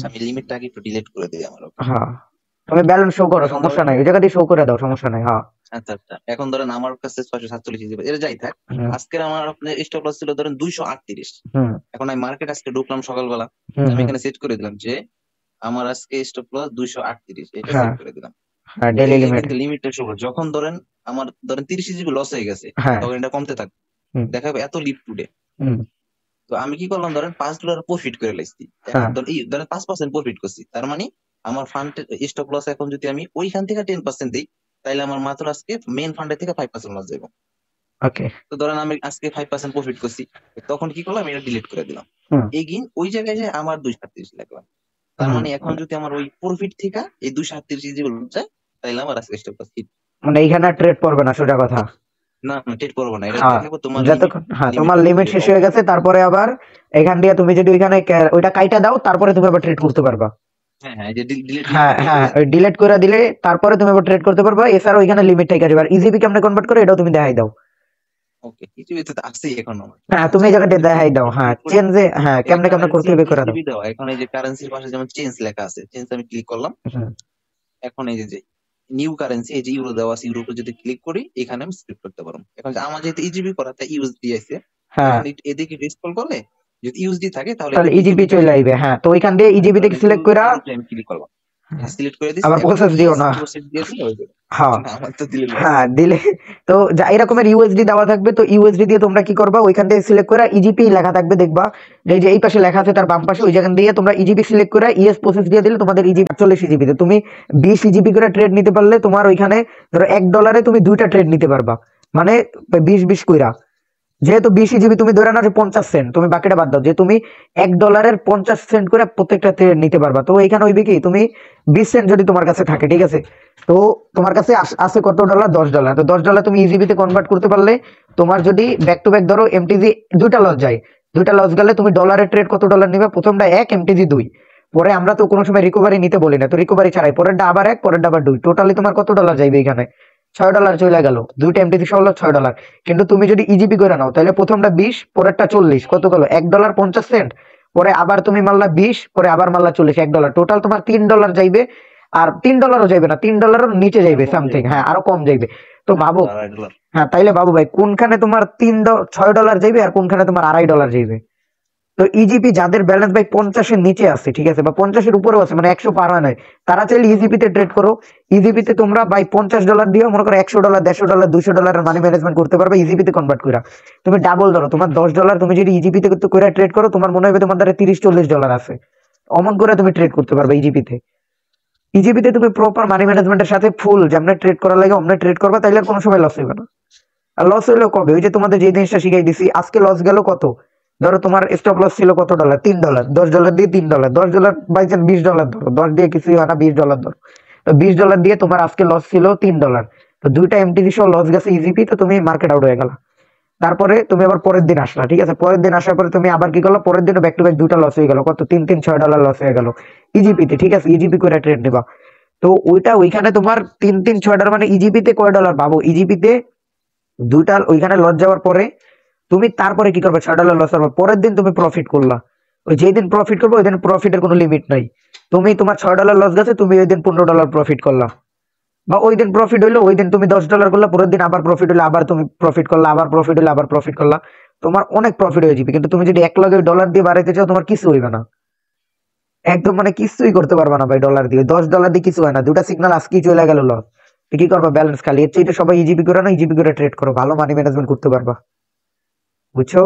আমি লিমিটটাকে একটু ডিলিট করে দিই আমার। হ্যাঁ, তুমি ব্যালেন্স শো করো, এখন সমস্যা ধরেন, নাই, ওই জায়গা দিয়ে শো করে দাও, সমস্যা নাই। হ্যাঁ। আচ্ছা আচ্ছা, এখন ধরেন আমার কাছে 647 জিবি, এটা যাই থাক। হুম। আজকের আমার আপনার স্টপ লস ছিল ধরেন 238। হুম। এখন আমি মার্কেট আজকে ঢুকলাম সকালবেলা, হুম। আমি হুম। এখানে সেট করে দিলাম যে আমার আজকে স্টপ লস 238, এটা হ্যাঁ। সেট করে দিলাম। হ্যাঁ, তো ডেইলি এই যে লিমিট। কিন্তু লিমিটটা শো করে, যখন ধরেন আমার ধরেন 30 জিবি লস হয়ে গেছে, হ্যাঁ। তখন এটা কমতে থাকবে, হুম। দেখাবে এত লিভ টুডে। হুম। তো আমি কি করলাম, ধরেন $5 প্রফিট করে লাইছি। এখন হ্যাঁ। ধরেন এই ধরেন 5% প্রফিট করছি, তার মানে আমার ফান্ড স্টপ লস এখন যদি আমি ওইখান থেকে 10% দিই, তাহলে আমার মাত্র আজকে মেইন ফান্ডের থেকে 5% লস যাবে। ওকে। তো ধরেন আমি আজকে 5% প্রফিট করছি, তখন কি করলাম, এটা ডিলিট করে দিলাম। হুম। এগিন ওই জায়গায় যে আমার 237 লাগলাম। তার হুম। মানে এখন যদি আমার ওই প্রফিট থেকে এই 237 যেগুলো যায়, তাহলে আমার আজকে স্টপ লস হিট। মানে এইখানে ট্রেড পড়বে না, সোজা কথা। না না, টেট করবো না, এটা হ্যাঁ, দেখাবো তোমার লিমিট, যতক্ষণ, হ্যাঁ, তোমার লিমিটটা লিমিট শেষ হয়ে গেছে, তারপরে আবার এখান দিয়ে তুমি যদি ওইখানে ওইটা কাইটা দাও, তারপরে তুমি আবার ট্রেড করতে পারবা। হ্যাঁ হ্যাঁ, এই যে ডিলিট হ্যাঁ, লিমিটটা করে হ্যাঁ, দিলে। ওই ডিলিট করে দিলে তারপরে তুমি আবার ট্রেড করতে পারবা। এছাড়া ওইখানে লিমিট থেকে যাবে। আর ইজিপি কেমনে কনভার্ট করে এটাও তুমি দেখাই দাও। ওকে, কিছু কিছু তো আসছেই এখন আমার। হ্যাঁ, তুমি আচ্ছা, এই এখন জায়গাটা যদি দেখাই দাও। হ্যাঁ, ক্লিক করি, চেঞ্জে, হ্যাঁ, এই কেমনে কেমনে করতে কারেন্সি হবে করে দাও। ইজিবি দেওয়া, এখন এই যে কারেন্সির পাশে যেমন চেঞ্জ লেখা আছে, চেঞ্জ আমি ক্লিক করলাম। হুম। এখন এই যে যে নিউ কারেন্সি, এই যে ইউরো দেওয়া আছে, ইউরোতে যদি ক্লিক করি, এখানে আমি সিলেক্ট করতে পারবো। এখন যে আমার যেহেতু ইজিবি করা, তাই ইউএসডি আছে। হ্যাঁ, এখন এদিকে স্ক্রল করলে যদি ইউএসডি থাকে, তাহলে তাহলে এটা ইজিপি ইজিবি চলে চলে আইবে। আসবে। হ্যাঁ, তো ওইখান দিয়ে হ্যাঁ, ইজিপি তো থেকে আমি সিলেক্ট করে, ইউএসডি আমি ক্লিক করলাম। হ্যাঁ, সিলেক্ট করে দিছি, আবার এখন প্রসেস দিও ইয়েস না। প্রসিড দিয়ে দিলে হয়ে যাবে। হ্যাঁ। আমার তো দিলে লস। হ্যাঁ, দিলে তো যা এরকমের ইউএসডি দেওয়া থাকবে, তো ইউএসডি দিয়ে তোমরা কি করবা, ওইখান থেকে সিলেক্ট করে ইজিপি লেখা থাকবে, দেখবা যে এই যে এই পাশে লেখা আছে তার বাম পাশে, ওই জায়গা দিয়ে তোমরা ইজিপি সিলেক্ট করে ইএস প্রসেস দিয়ে দিলে তোমাদের ইজিপি 48 ইজিপিতে তুমি 20 ইজিপি করে ট্রেড নিতে পারলে তোমার ওইখানে ধরো $1 তুমি দুইটা ট্রেড নিতে পারবা। মানে 20 20 কইরা, যেহেতু 20 জিবি তুমি ধরে নাও যে 50 সেন্ট, তুমি বাকিটা বাদ দাও, যে তুমি $1 50 সেন্ট করে প্রত্যেকটা ট্রেড নিতে পারবা। তো এখানে হইবে কি, তুমি 20 সেন্ট যদি তোমার কাছে থাকে, ঠিক আছে, তো তোমার কাছে আছে কত ডলার, $10, তো $10 তুমি ইজিবিতে কনভার্ট করতে পারলে, তোমার যদি ব্যাক টু ব্যাক ধরো এমটিজি দুইটা লস যায়, দুইটা লস গেলে তুমি ডলারে ট্রেড কত ডলার নিবে, প্রথমটা 1, এমটিজি 2, পরে আমরা তো কোনো সময় রিকভারি নিতে বলি না, তো রিকভারি ছাড়াই পরেরটা আবার 1, পরেরটা আবার 2, টোটালি তোমার কত ডলার যাইবে এখানে, $6 চলে গেল, দুইটা এমটিজি সহ হলো $6। কিন্তু তুমি যদি ইজিপি করে নাও, তাহলে প্রথমটা 20, পরেরটা 40, কত গেল, $1 50 সেন্ট, পরে আবার তুমি মারলা 20, পরে আবার মারলা 40, $1, টোটাল তোমার $3 যাইবে। আর $3 যাইবে না, $3 নিচে আরো যাইবে কম সামথিং, যাবে, হ্যাঁ, হ্যাঁ। আরো কম যাইবে। তো হ্যাঁ, ভাবো, $2.5। হ্যাঁ, তাইলে বাবু ভাই কোনখানে তোমার $6 যাইবে আর কোনখানে তোমার $2.5 যাইবে। তো ইজিপি যাদের ব্যালেন্স ভাই 50-এর নিচে আছে, ঠিক আছে, বা 50-এর উপরেও আছে, মানে 100 পার হয় নাই, তারা চাইলে ইজিপিতে ট্রেড করো। ইজিপিতে তোমরা ভাই $50 দিও, মনে করো $100, $150, $200 মানি ম্যানেজমেন্ট করতে পারবে ইজিপিতে কনভার্ট করে। তুমি ডাবল ধরো, তোমার $10 তুমি যদি ইজিপিতে করে ট্রেড করো, তোমার মনে হবে তোমার দ্বারা $30-40 আছে, অমন করে তুমি ট্রেড করতে পারবে ইজিপিতে। ইজিপিতে তুমি প্রপার মানি ম্যানেজমেন্টের সাথে ফুল যেমন ট্রেড করা লাগে অমনে ট্রেড করবা, তাইলে আর কোনো সময় লস হবে না। আর লস হইলো কবে, ওই যে তোমাদের যে জিনিসটা শিখাই দিছি, আজকে লস গেল কত, ধরো তোমার স্টপ লস ছিল কত ডলার, $3, $10 দিয়ে $3, $10 বাই চান্স $20 ধরো, 10 দিয়ে কিছুই হয় না, $20 ধরো। তো $20 দিয়ে তোমার আজকে লস ছিল $3, তো দুইটা এমটিসি সহ লস গেছে ইজিপি, তো তুমি মার্কেট আউট হয়ে গেল। তারপরে তুমি আবার পরের দিন আসলা, ঠিক আছে, পরের দিন আসার পরে তুমি আবার কি করলো, পরের দিনও ব্যাক টু ব্যাক দুইটা লস হয়ে গেল, কত, 3 3 $6 লস হয়ে গেল ইজিপিতে, ঠিক আছে, ইজিপি করে ট্রেড নিবা। তো ওইটা ওইখানে তোমার 3 3 6 মানে ইজিপিতে কয় ডলার পাবো, ইজিপিতে দুইটা ওইখানে লস যাওয়ার পরে তুমি তারপরে কি করবে, $6 লস হওয়ার পরের দিন তুমি প্রফিট করলা। ওই যেই দিন প্রফিট করবে ওই দিন প্রফিটের কোনো লিমিট নাই। তুমি তোমার $6 লস গেছে, তুমি ওই দিন $15 প্রফিট করলা, বা ওই দিন প্রফিট হইলো, ওই দিন তুমি $10 করলা, পরের দিন আবার প্রফিট হইলো, আবার তুমি প্রফিট করলা, আবার প্রফিট হইলো, আবার প্রফিট করলা। তোমার অনেক প্রফিট হয়ে যাবে। কিন্তু তুমি যদি এক লগে ডলার দিয়ে বাড়াইতে চাও, তোমার কিছু হইবে না, একদম মানে কিছুই করতে পারবা না ভাই, ডলার দিয়ে $10 দিয়ে কিছু হয় না, দুটা সিগন্যাল আজকেই চলে গেল লস। কি করবা, ব্যালেন্স খালি, এর চেয়ে সবাই ইজিপি করে না, ইজিপি করে ট্রেড করো, ভালো মানি ম্যানেজমেন্ট করতে পারবা, বুঝছো।